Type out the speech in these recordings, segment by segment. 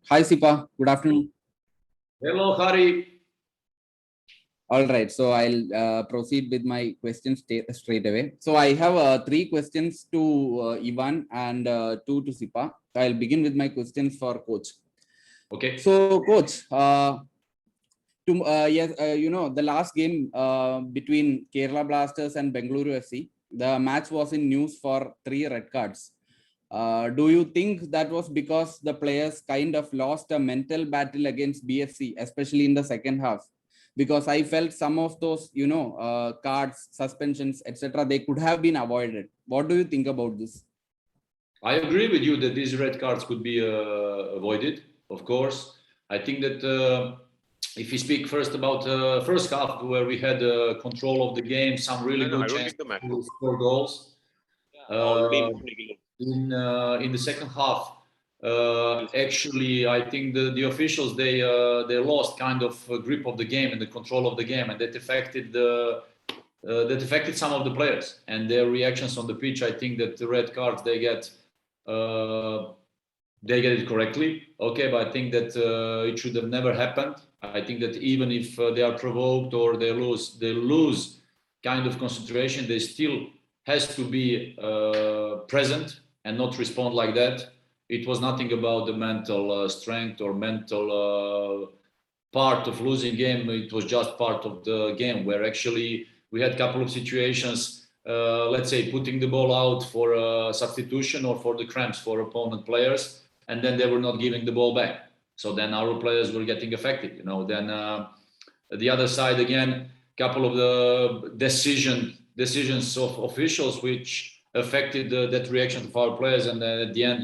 Hi, Sipa. Good afternoon. Hello, Hari. All right. So I'll proceed with my questions straight away. So I have three questions to Ivan and two to Sipa. I'll begin with my questions for Coach. Okay. So, Coach, yes, the last game between Kerala Blasters and Bengaluru FC, the match was in news for 3 red cards. Do you think that was because the players kind of lost a mental battle against BFC, especially in the second half? Because I felt some of those, cards, suspensions, etc., they could have been avoided. What do you think about this? I agree with you that these red cards could be avoided, of course. I think that if we speak first about first half, where we had control of the game, some really good chances to score goals. In the second half, actually, I think the officials they lost kind of grip of the game and the control of the game, and that affected some of the players and their reactions on the pitch. I think that the red cards they get it correctly, okay, but I think that it should have never happened. I think that even if they are provoked or they lose kind of concentration, they still has to be present and not respond like that. It was nothing about the mental strength or mental part of losing game. It was just part of the game where actually we had a couple of situations, let's say putting the ball out for a substitution or for the cramps for opponent players, and then they were not giving the ball back. So then our players were getting affected, Then the other side again, couple of the decisions of officials which affected that reaction of our players, and then at the end,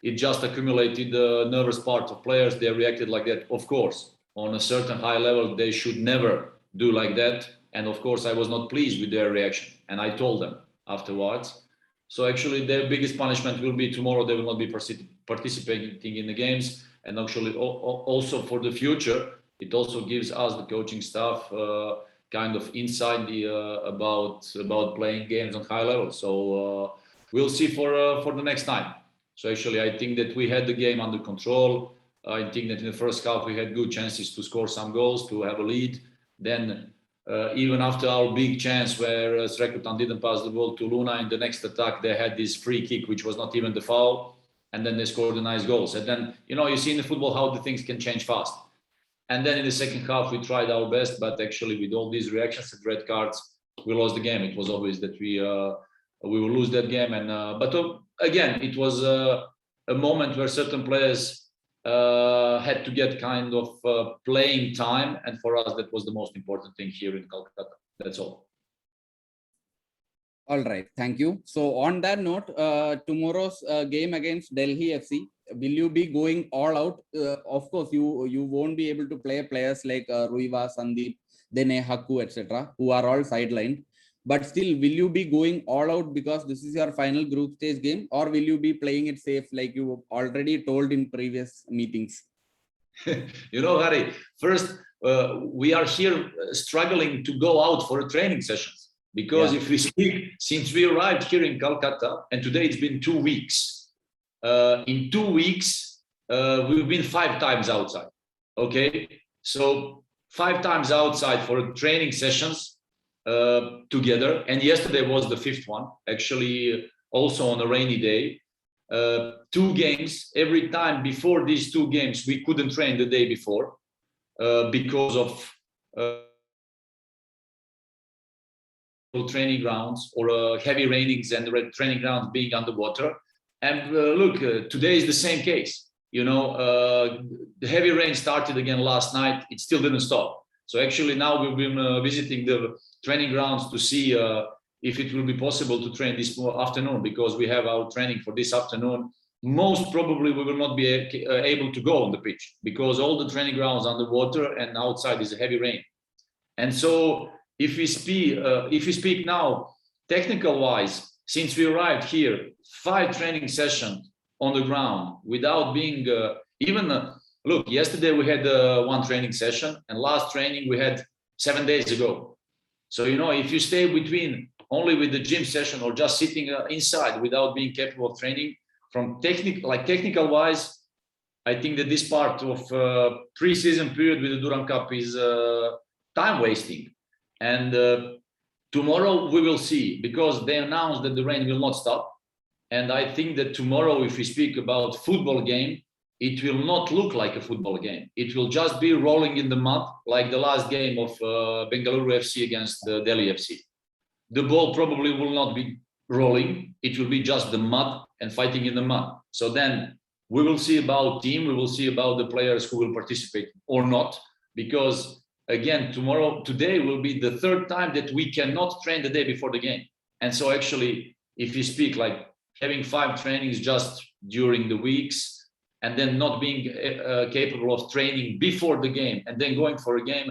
it just accumulated the nervous part of players. They reacted like that. Of course, on a certain high level, they should never do like that. And of course, I was not pleased with their reaction, and I told them afterwards. So actually, their biggest punishment will be tomorrow. They will not be participating in the games, and actually, also for the future, it also gives us the coaching staff kind of insight about playing games on high level. So we'll see for the next time. So actually, I think that we had the game under control. I think that in the first half we had good chances to score some goals, to have a lead. Then even after our big chance where Srekutan didn't pass the ball to Luna, in the next attack they had this free kick which was not even the foul, and then they scored the nice goals. And then you see in the football how the things can change fast. And then in the second half we tried our best, but actually with all these reactions and red cards, we lost the game. It was obvious that we will lose that game. And but again, it was a moment where certain players had to get kind of playing time, and for us that was the most important thing here in Calcutta. That's all. All right, thank you. So on that note, tomorrow's game against Delhi FC, will you be going all out? Of course, you won't be able to play players like Ruiva, Sandeep, Dene, Haku, etc., who are all sidelined. But still, will you be going all out because this is your final group stage game, or will you be playing it safe like you already told in previous meetings? Harry, first, we are here struggling to go out for a training sessions, because if we speak, since we arrived here in Calcutta, and today it's been 2 weeks, in 2 weeks, we've been 5 times outside. Okay, so 5 times outside for training sessions together, and yesterday was the 5th one, actually, also on a rainy day. 2 games. Every time before these 2 games, we couldn't train the day before because of training grounds or heavy rainings and the training grounds being underwater. And look, today is the same case. The heavy rain started again last night. It still didn't stop. So actually now we've been visiting the training grounds to see if it will be possible to train this afternoon, because we have our training for this afternoon. Most probably we will not be able to go on the pitch because all the training grounds are underwater and outside is a heavy rain. And so if we speak now, technical wise, since we arrived here, 5 training sessions on the ground without being look, yesterday we had 1 training session, and last training we had 7 days ago. So, if you stay between only with the gym session or just sitting inside without being capable of training, from technical wise, I think that this part of pre-season period with the Durand Cup is time wasting. And tomorrow we will see, because they announced that the rain will not stop. And I think that tomorrow, if we speak about football game, it will not look like a football game. It will just be rolling in the mud, like the last game of Bengaluru FC against Delhi FC. The ball probably will not be rolling. It will be just the mud and fighting in the mud. So then we will see about team. We will see about the players who will participate or not. Because again, today will be the third time that we cannot train the day before the game. And so actually, if you speak like having 5 trainings just during the weeks, and then not being capable of training before the game, and then going for a game,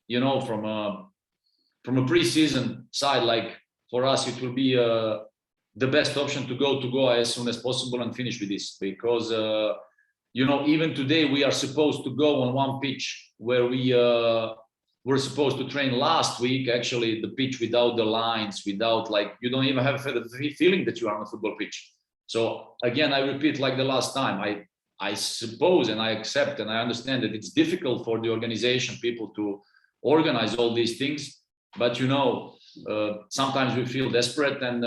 you know, from a pre-season side, like for us, it will be the best option to go as soon as possible and finish with this, because you know, even today we are supposed to go on one pitch where we were supposed to train last week. Actually, the pitch without the lines, without, like, you don't even have the feeling that you are on a football pitch. So again, I repeat, like the last time, I suppose and I accept and I understand that it's difficult for the organization people to organize all these things. But, you know, sometimes we feel desperate. And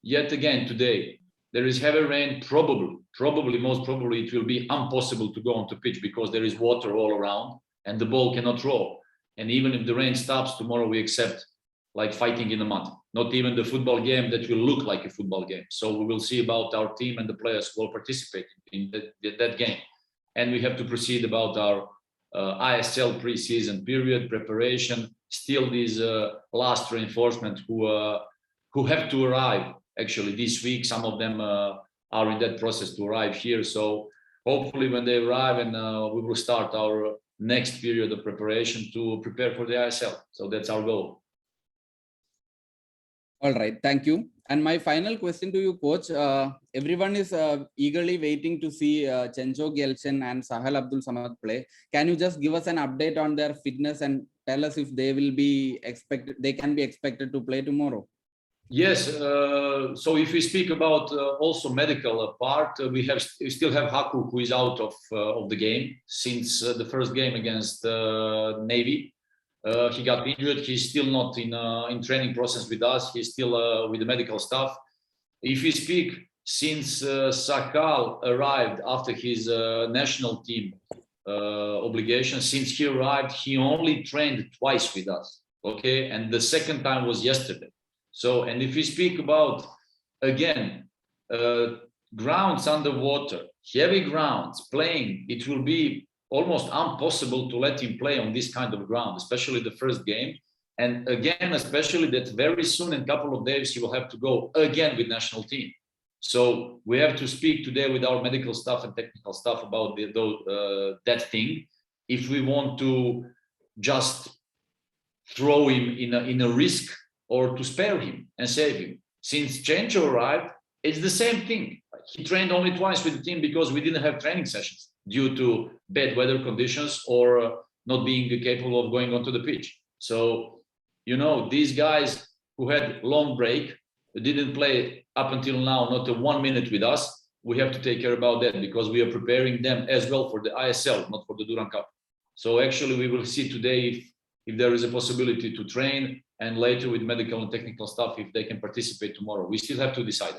yet again, today, there is heavy rain. Probably, most probably, it will be impossible to go onto pitch because there is water all around and the ball cannot roll. And even if the rain stops tomorrow, we accept like fighting in the mud, not even the football game that will look like a football game. So we will see about our team and the players who will participate in that game. And we have to proceed about our ISL pre-season period preparation. Still these last reinforcement who have to arrive actually this week. Some of them are in that process to arrive here. So hopefully when they arrive, and we will start our next period of preparation to prepare for the ISL. So that's our goal. All right, thank you. And my final question to you, coach. Everyone is eagerly waiting to see Chencho Gyelchen and Sahel Abdul Samad play. Can you just give us an update on their fitness and tell us if they will be expected, they can be expected to play tomorrow? Yes. So if we speak about also medical part, we still have Haku, who is out of the game since the first game against Navy. He got injured. He's still not in training process with us. He's still with the medical staff. If we speak, since Sakal arrived after his national team obligation, since he arrived, he only trained twice with us. Okay, and the second time was yesterday. So, and if we speak about again grounds underwater, heavy grounds playing, it will be almost impossible to let him play on this kind of ground, especially the first game. And again, especially that very soon, in a couple of days, he will have to go again with national team. So we have to speak today with our medical staff and technical staff about that thing. If we want to just throw him in a risk or to spare him and save him. Since Chencho arrived, it's the same thing. He trained only twice with the team because we didn't have training sessions due to bad weather conditions or not being capable of going onto the pitch. So, you know, these guys who had long break, didn't play up until now, not a 1 minute with us, we have to take care about that because we are preparing them as well for the ISL, not for the Durand Cup. So actually we will see today if there is a possibility to train, and later with medical and technical staff, if they can participate tomorrow. We still have to decide.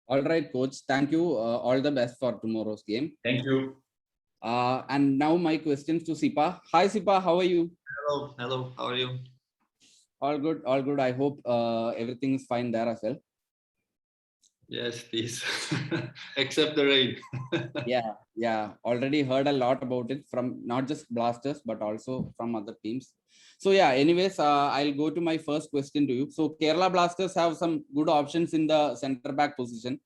All right, coach. Thank you. All the best for tomorrow's game. Thank you. And now my questions to Sipa. Hi, Sipa. How are you? Hello. How are you? All good. All good. I hope everything is fine there as well. Yes, please. Except the rain. Yeah. Already heard a lot about it from not just Blasters, but also from other teams. So yeah, anyways, I'll go to my first question to you. So Kerala Blasters have some good options in the center back position,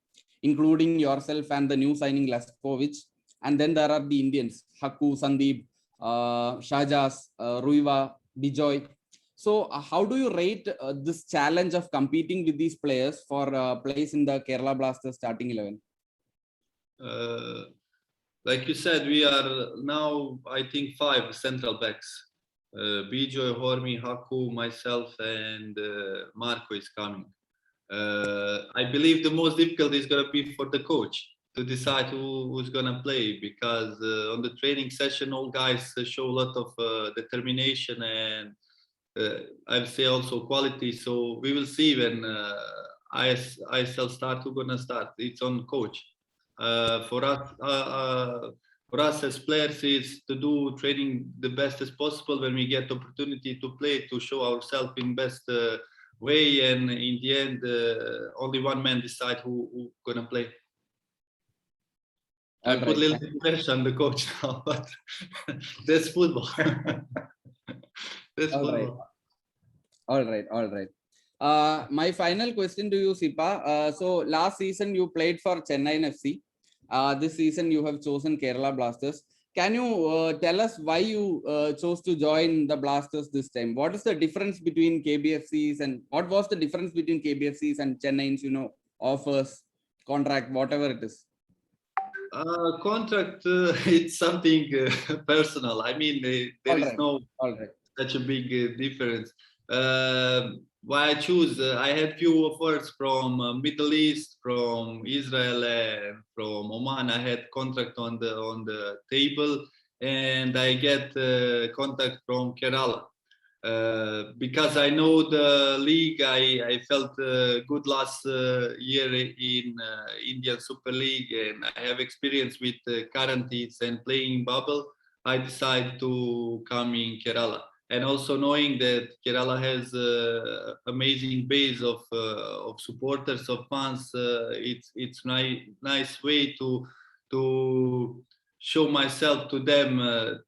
including yourself and the new signing Leskovic. And then there are the Indians, Haku, Sandeep, Shahjaz, Ruiva, Bijoy. So how do you rate this challenge of competing with these players for place in the Kerala Blasters starting 11? Like you said, we are now, I think, 5 central backs. Bijoy, Hormi, Haku, myself, and Marco is coming. I believe the most difficult is going to be for the coach decide who's gonna play, because on the training session all guys show a lot of determination and I'd say also quality. So we will see when ISL start, who's gonna start. It's on coach. For us as players is to do training the best as possible. When we get opportunity to play, to show ourselves in best way, and in the end only one man decide who gonna play. I put a little bit pressure on the coach now, but that's football. That's football. All right. My final question to you, Sipa. So last season you played for Chennai FC. This season you have chosen Kerala Blasters. Can you tell us why you chose to join the Blasters this time? What is the difference between KBFCs, and what was the difference between KBFCs and Chennai's, offers, contract, whatever it is? Contract, it's something personal. I mean, there is no such a big difference. Why I choose? I had few offers from Middle East, from Israel, and from Oman. I had contract on the table, and I get contact from Kerala. Because I know the league, I felt good last year in Indian Super League, and I have experience with quarantines and playing bubble. I decided to come in Kerala, and also knowing that Kerala has amazing base of supporters, of fans. It's nice way to show myself to them,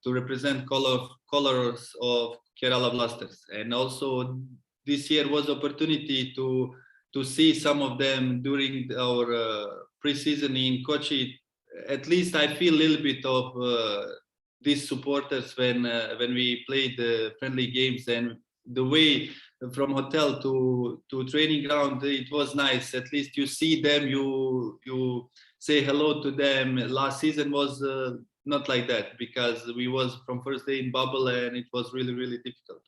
to represent colors of Kerala Blasters. And also this year was opportunity to see some of them during our pre-season in Kochi. At least I feel a little bit of these supporters when we played the friendly games, and the way from hotel to training ground, it was nice. At least you see them, you say hello to them. Last season was not like that, because we was from first day in bubble, and it was really, really difficult.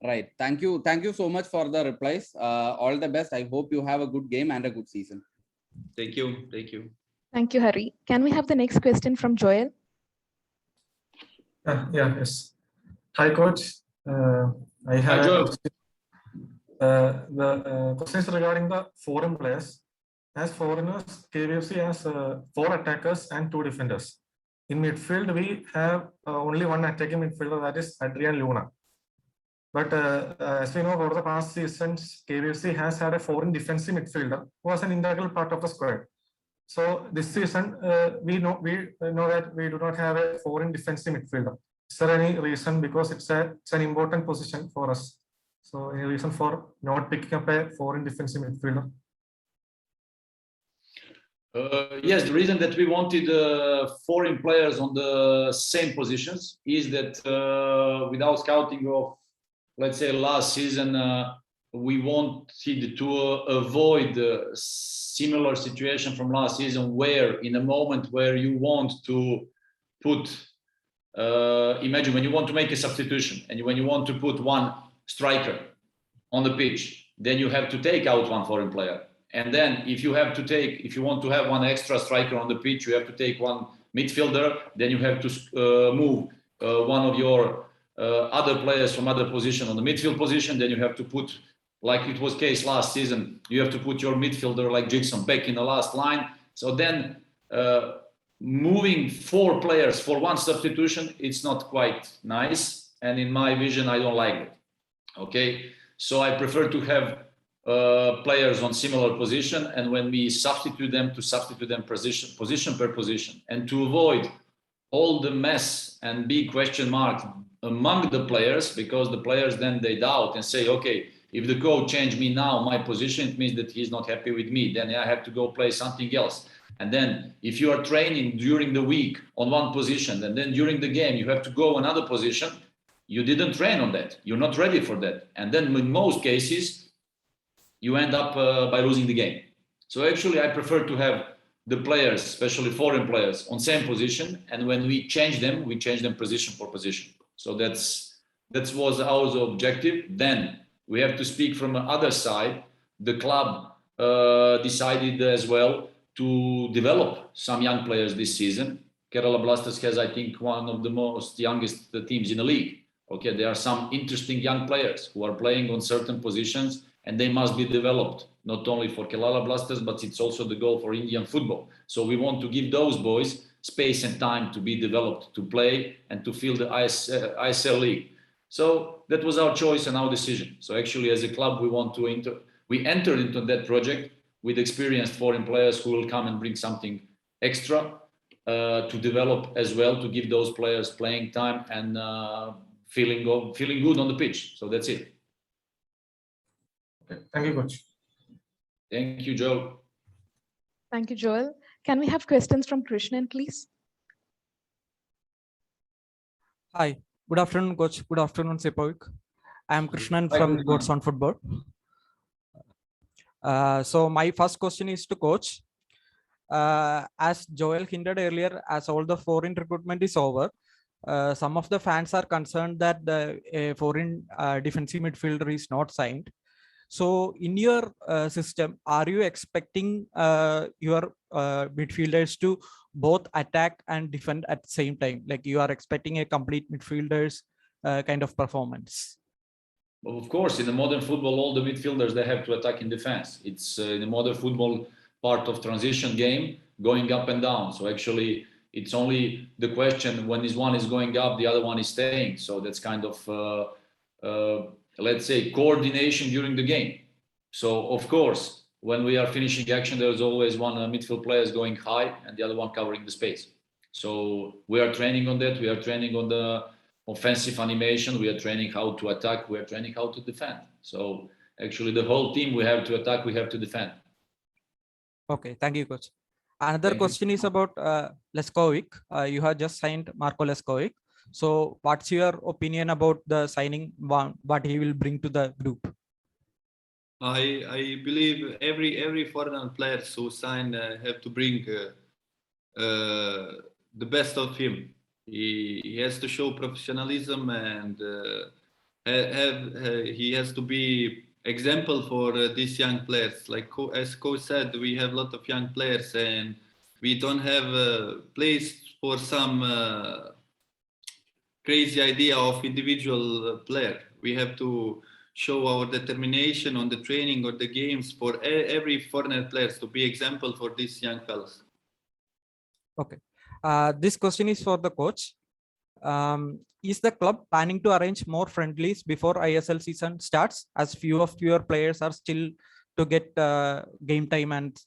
Right. Thank you so much for the replies. All the best. I hope you have a good game and a good season. Thank you. Thank you, Hari. Can we have the next question from Joel? Yes. Hi, coach. I have the questions regarding the foreign players. As foreigners, KBFC has 4 attackers and 2 defenders. In midfield, we have only one attacking midfielder, that is Adrian Luna. But as we know, over the past seasons, KBFC has had a foreign defensive midfielder who was an integral part of the squad. So this season, we know that we do not have a foreign defensive midfielder. Is there any reason? Because it's an important position for us. So any reason for not picking up a foreign defensive midfielder? Yes, the reason that we wanted foreign players on the same positions is that without scouting of, let's say, last season, we wanted to avoid a similar situation from last season, where in a moment where you want to put, imagine when you want to make a substitution and when you want to put one striker on the pitch, then you have to take out one foreign player. And then if you want to have one extra striker on the pitch, you have to take one midfielder, then you have to move one of your other players from other position on the midfield position, then you have to put, like it was case last season, you have to put your midfielder like Jigson back in the last line. So then moving 4 players for one substitution, it's not quite nice. And in my vision, I don't like it. Okay, so I prefer to have players on similar position, and when we substitute them, to substitute them position per position, and to avoid all the mess and big question marks among the players, because the players then they doubt and say, okay, if the coach changed me now my position, it means that he's not happy with me, then I have to go play something else. And then if you are training during the week on one position, and then during the game you have to go another position, you didn't train on that, you're not ready for that, and then in most cases you end up by losing the game. So actually, I prefer to have the players, especially foreign players, on same position, and when we change them position for position. So that was our objective. Then we have to speak from the other side. The club decided as well to develop some young players this season. Kerala Blasters has, I think, one of the most youngest teams in the league. Okay, there are some interesting young players who are playing on certain positions, and they must be developed, not only for Kerala Blasters, but it's also the goal for Indian football. So we want to give those boys space and time to be developed, to play, and to feel the ISL league. So that was our choice and our decision. So actually, as a club, we entered into that project with experienced foreign players who will come and bring something extra to develop as well, to give those players playing time and feeling good on the pitch. So that's it. Okay. Thank you, coach. Thank you, Joe. Thank you, Joel. Can we have questions from Krishnan, please? Hi, good afternoon, coach. Good afternoon, Sipovic. I am Krishnan Hi, from Krishnan. Goats on Football. So my first question is to coach. As Joel hinted earlier, as all the foreign recruitment is over, some of the fans are concerned that the foreign defensive midfielder is not signed. So in your system, are you expecting your midfielders to both attack and defend at the same time? Like you are expecting a complete midfielders kind of performance? Well, of course, in the modern football, all the midfielders, they have to attack in defense. It's in the modern football part of transition game, going up and down. So actually, it's only the question when one is going up, the other one is staying. So that's kind of, let's say, coordination during the game. So of course, when we are finishing action, there's always one midfield player is going high and the other one covering the space. So we are training on that. We are training on the offensive animation. We are training how to attack. We are training how to defend. So actually, the whole team, we have to attack. We have to defend. Okay, thank you, coach. Another Thank question you. is about Leskovic. You have just signed Marco Leskovic. So what's your opinion about the signing, what he will bring to the group? I believe every foreign players who sign have to bring the best of him. He has to show professionalism and he has to be example for these young players. Like as coach said, we have a lot of young players and we don't have a place for some crazy idea of individual player. We have to show our determination on the training or the games for every foreigner players to be example for these young fellas. Okay. This question is for the coach. Is the club planning to arrange more friendlies before ISL season starts, as fewer players are still to get game time and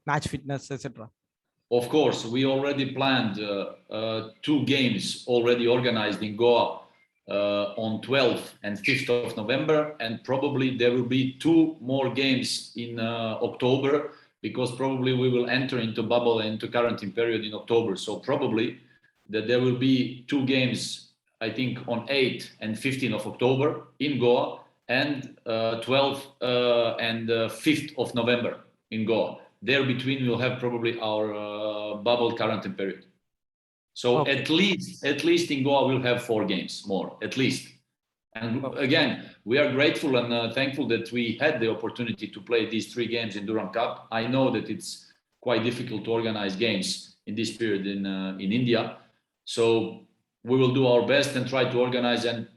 match fitness, etc.? Of course, we already planned 2 games already organized in Goa on 12th and 5th of November, and probably there will be 2 more games in October, because probably we will enter into bubble and into quarantine period in October. So probably that there will be 2 games, I think, on 8th and 15th of October in Goa, and 12th and 5th of November in Goa. There between we'll have probably our bubble quarantine period. So Okay. at least in Goa we'll have 4 games more, at least. And again, we are grateful and thankful that we had the opportunity to play these 3 games in Durand Cup. I know that it's quite difficult to organize games in this period in India. So we will do our best and try to organize and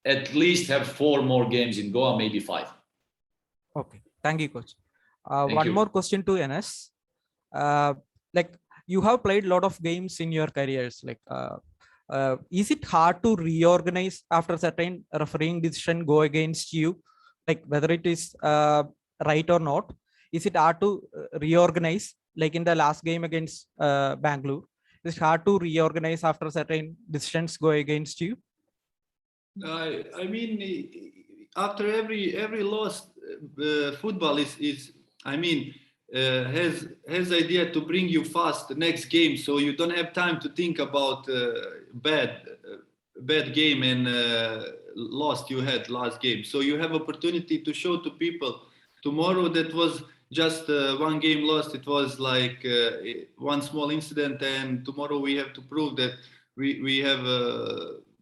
at least have 4 more games in Goa, maybe 5. Okay, thank you, coach. Thank One you. more question to Enes. Like you have played a lot of games in your careers. Like, is it hard to reorganize after certain refereeing decision go against you? Like whether it is right or not, is it hard to reorganize? Like in the last game against Bangalore, it's hard to reorganize after certain decisions go against you. I mean, after every loss, football is I mean, has idea to bring you fast the next game, so you don't have time to think about bad game and loss you had last game. So you have opportunity to show to people tomorrow that was just 1 game lost. It was like 1 small incident, and tomorrow we have to prove that we have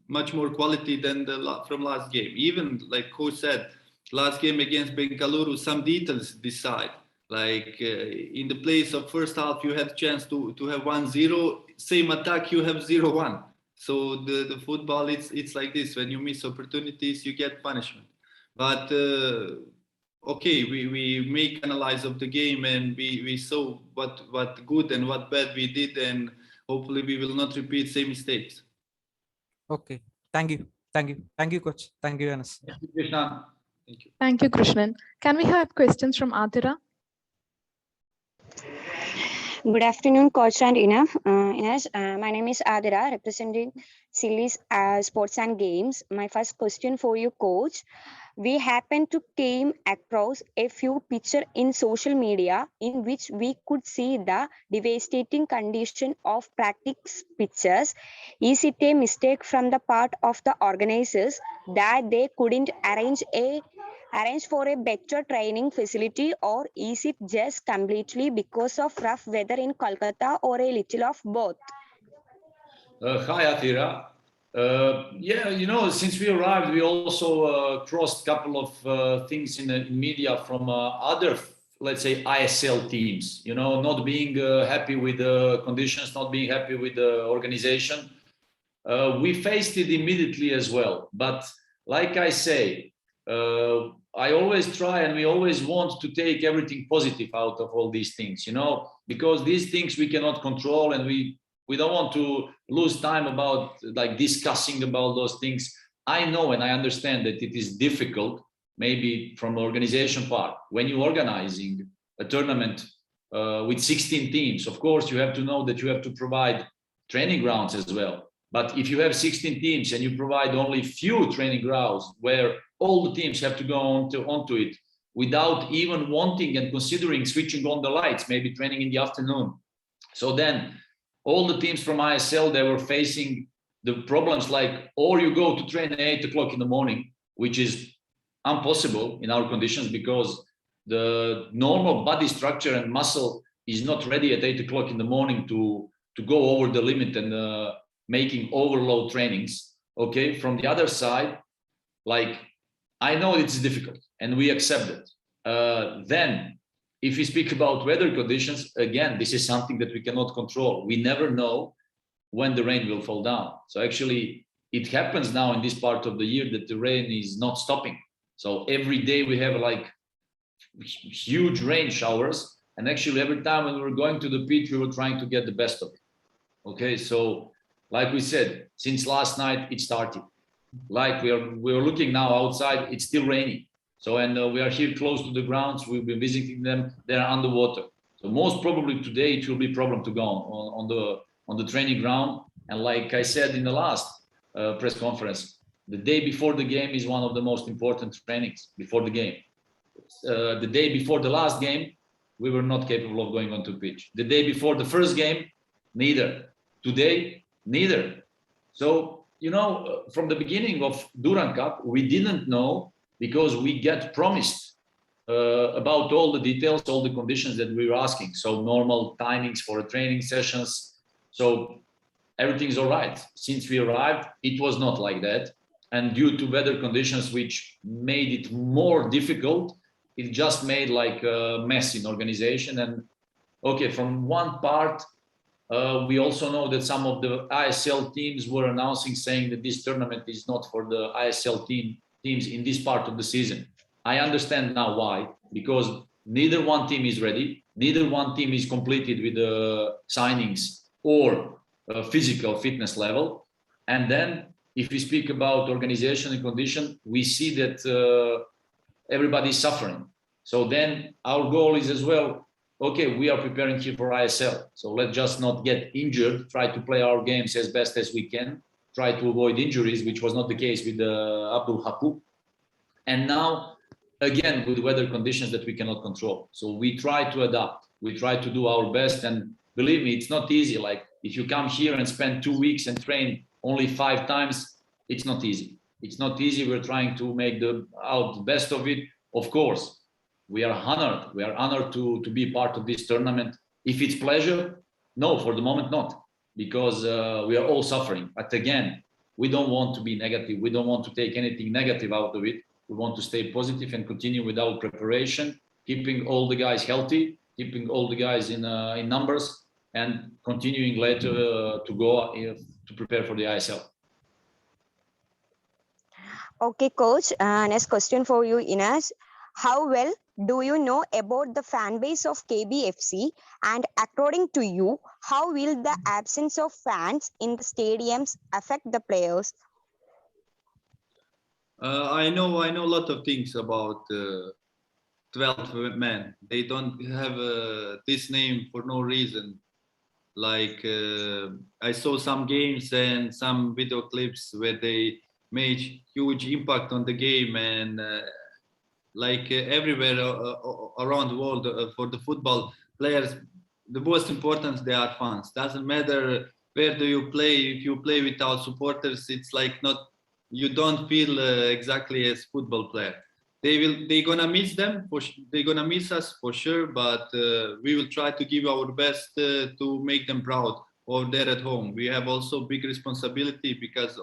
much more quality than from last game. Even like coach said, last game against Bengaluru, some details decide. Like in the place of first half, you had chance to have 1-0. Same attack, you have 0-1. So the football, it's like this. When you miss opportunities, you get punishment. But okay, we make analyze of the game, and we saw what good and what bad we did, and hopefully we will not repeat same mistakes. Okay, thank you, coach. Thank you, Enes. Thank you, Krishnan. Thank you. Thank you, Krishnan. Can we have questions from Adira? Good afternoon, Coach and Ines. My name is Adira, representing Silly's Sports and Games. My first question for you, Coach. We happen to came across a few pictures in social media in which we could see the devastating condition of practice pitches. Is it a mistake from the part of the organizers that they couldn't arrange for a better training facility, or is it just completely because of rough weather in Kolkata, or a little of both? Hi, Atira. Yeah, you know, since we arrived, we also crossed a couple of things in the media from other, let's say, ISL teams, you know, not being happy with the conditions, not being happy with the organization. We faced it immediately as well. But like I say, I always try, and we always want to take everything positive out of all these things, you know, because these things we cannot control, and we don't want to lose time about like discussing about those things. I know and I understand that it is difficult, maybe from the organization part, when you're organizing a tournament with 16 teams. Of course, you have to know that you have to provide training grounds as well. But if you have 16 teams and you provide only few training grounds where all the teams have to go onto it without even wanting and considering switching on the lights, maybe training in the afternoon. So then all the teams from ISL, they were facing the problems like, or you go to train at 8 o'clock in the morning, which is impossible in our conditions because the normal body structure and muscle is not ready at 8 o'clock in the morning to go over the limit and making overload trainings. Okay, from the other side, like, I know it's difficult and we accept it. Then if we speak about weather conditions, again, this is something that we cannot control. We never know when the rain will fall down. So actually, it happens now in this part of the year that the rain is not stopping. So every day we have like huge rain showers. And actually every time when we were going to the pitch, we were trying to get the best of it. Okay, so like we said, since last night it started. Like we're looking now outside, it's still raining. So, and we are here close to the grounds. We've been visiting them. They're underwater. So most probably today it will be a problem to go on the training ground. And like I said in the last press conference, the day before the game is one of the most important trainings before the game. The day before the last game, we were not capable of going onto pitch. The day before the first game, neither. Today, neither. So, you know, from the beginning of Durand Cup, we didn't know, because we get promised about all the details, all the conditions that we were asking. So normal timings for training sessions. So everything's all right. Since we arrived, it was not like that. And due to weather conditions, which made it more difficult, it just made like a mess in organization. And okay, from one part, we also know that some of the ISL teams were announcing, saying that this tournament is not for the ISL teams in this part of the season. I understand now why, because neither one team is ready, neither one team is completed with the signings or physical fitness level. And then if we speak about organization and condition, we see that everybody is suffering. So then our goal is as well, okay, we are preparing here for ISL. So let's just not get injured, try to play our games as best as we can, try to avoid injuries, which was not the case with Abdul Haku. And now, again, with weather conditions that we cannot control. So we try to adapt. We try to do our best. And believe me, it's not easy. Like if you come here and spend 2 weeks and train only 5 times, it's not easy. It's not easy. We're trying to make the best of it. Of course, we are honored. We are honored to be part of this tournament. If it's pleasure, no, for the moment, not. Because we are all suffering. But again, we don't want to be negative. We don't want to take anything negative out of it. We want to stay positive and continue with our preparation, keeping all the guys healthy, keeping all the guys in numbers, and continuing later to go to prepare for the ISL. Okay, coach. Next question for you, Enes. How well do you know about the fan base of KBFC? And according to you, how will the absence of fans in the stadiums affect the players? I know a lot of things about 12 men. They don't have this name for no reason. Like I saw some games and some video clips where they made huge impact on the game, and everywhere around the world for the football players, the most important they are fans. Doesn't matter where do you play. If you play without supporters, it's like not, you don't feel exactly as football player. They're gonna miss them. They're gonna miss us for sure, but we will try to give our best to make them proud over there at home. We have also big responsibility because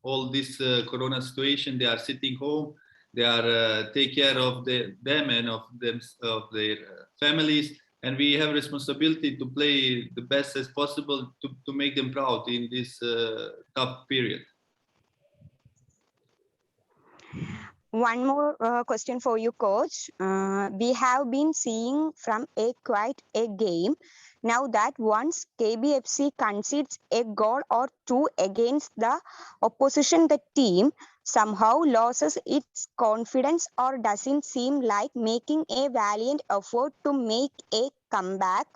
all this Corona situation, they are sitting home. They are take care of them and of their families, and we have responsibility to play the best as possible to make them proud in this tough period. One more question for you, coach. We have been seeing from quite a game now that once KBFC concedes a goal or two against the opposition, the team somehow loses its confidence or doesn't seem like making a valiant effort to make a comeback,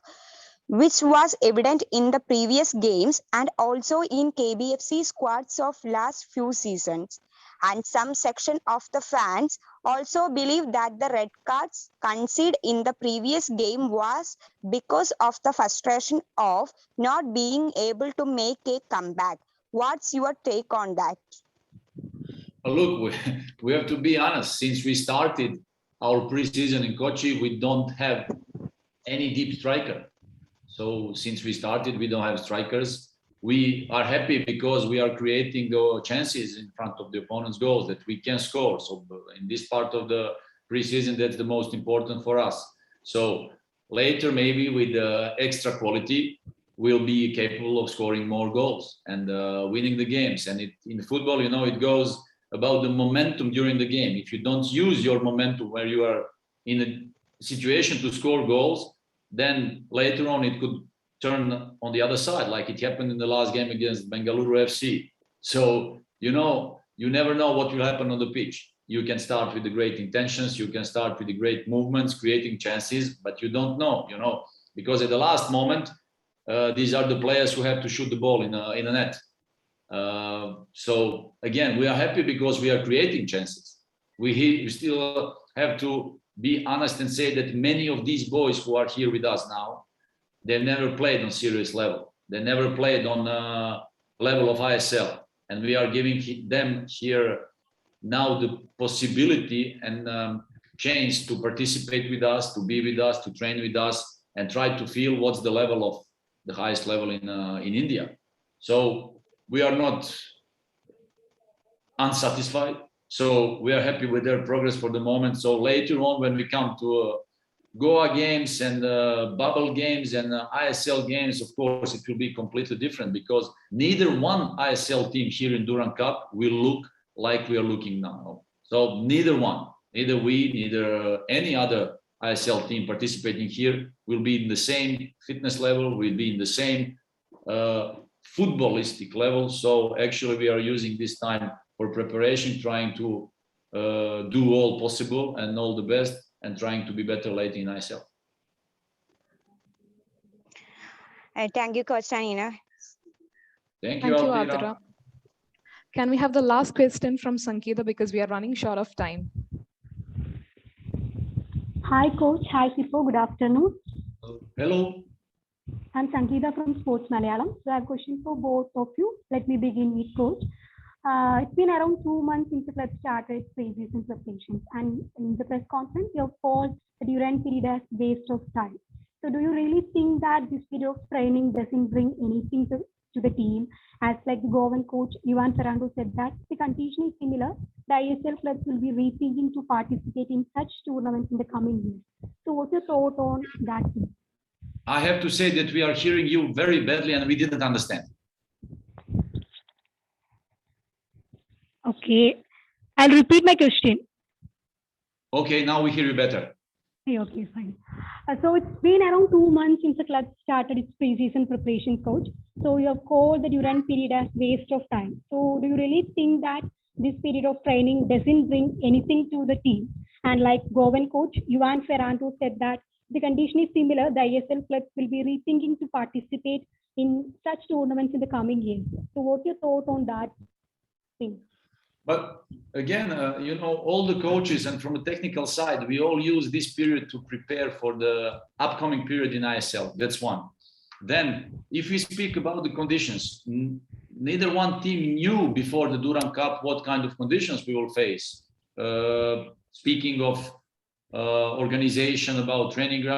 which was evident in the previous games and also in KBFC squads of last few seasons. And some section of the fans also believe that the red cards conceded in the previous game was because of the frustration of not being able to make a comeback. What's your take on that? Look, we have to be honest. Since we started our preseason in Kochi, we don't have any deep striker. So since we started, we don't have strikers. We are happy because we are creating the chances in front of the opponent's goals that we can score. So in this part of the preseason, that's the most important for us. So later, maybe with extra quality, we'll be capable of scoring more goals and winning the games. And in football, you know, it goes about the momentum during the game. If you don't use your momentum where you are in a situation to score goals, then later on it could turn on the other side, like it happened in the last game against Bengaluru FC. So, you know, you never know what will happen on the pitch. You can start with the great intentions, you can start with the great movements, creating chances, but you don't know, you know, because at the last moment, these are the players who have to shoot the ball in a net. So again, we are happy because we are creating chances. We still have to be honest and say that many of these boys who are here with us now, they've never played on serious level. They never played on level of ISL. And we are giving them here now the possibility and chance to participate with us, to be with us, to train with us, and try to feel what's the level of the highest level in India. So we are not unsatisfied. So we are happy with their progress for the moment. So later on, when we come to Goa games and bubble games and ISL games, of course, it will be completely different because neither one ISL team here in Durand Cup will look like we are looking now. So neither one, neither we, neither any other ISL team participating here will be in the same fitness level, will be in the same footballistic level. So actually we are using this time for preparation, trying to do all possible and all the best, and trying to be better late in ISL. Thank you, Coach Tanina. Thank you, Adira. Can we have the last question from Sangeeta because we are running short of time? Hi, Coach. Hi, Sipo. Good afternoon. Hello. I'm Sangeeta from Sports Malayalam. So I have a question for both of you. Let me begin with Coach. It's been around 2 months since the club started its preseason preparations, and in the press conference, you have called the Durand period as waste of time. So, do you really think that this period of training doesn't bring anything to the team? As like the Govan coach Ivan Ferrando said that the condition is similar, the ISL clubs will be rethinking to participate in such tournaments in the coming years. So what's your thought on that? I have to say that we are hearing you very badly and we didn't understand. Okay, I'll repeat my question. Okay, now we hear you better. Okay, fine. So it's been around 2 months since the club started its pre-season preparation, coach. So you have called the Durand period as waste of time. So do you really think that this period of training doesn't bring anything to the team? And like Govan coach Ivan Ferrando said that the condition is similar, the ISL clubs will be rethinking to participate in such tournaments in the coming years. So what's your thought on that thing? But again, all the coaches and from a technical side, we all use this period to prepare for the upcoming period in ISL. That's one. Then, if we speak about the conditions, neither one team knew before the Durand Cup what kind of conditions we will face. Speaking of organization, about training ground,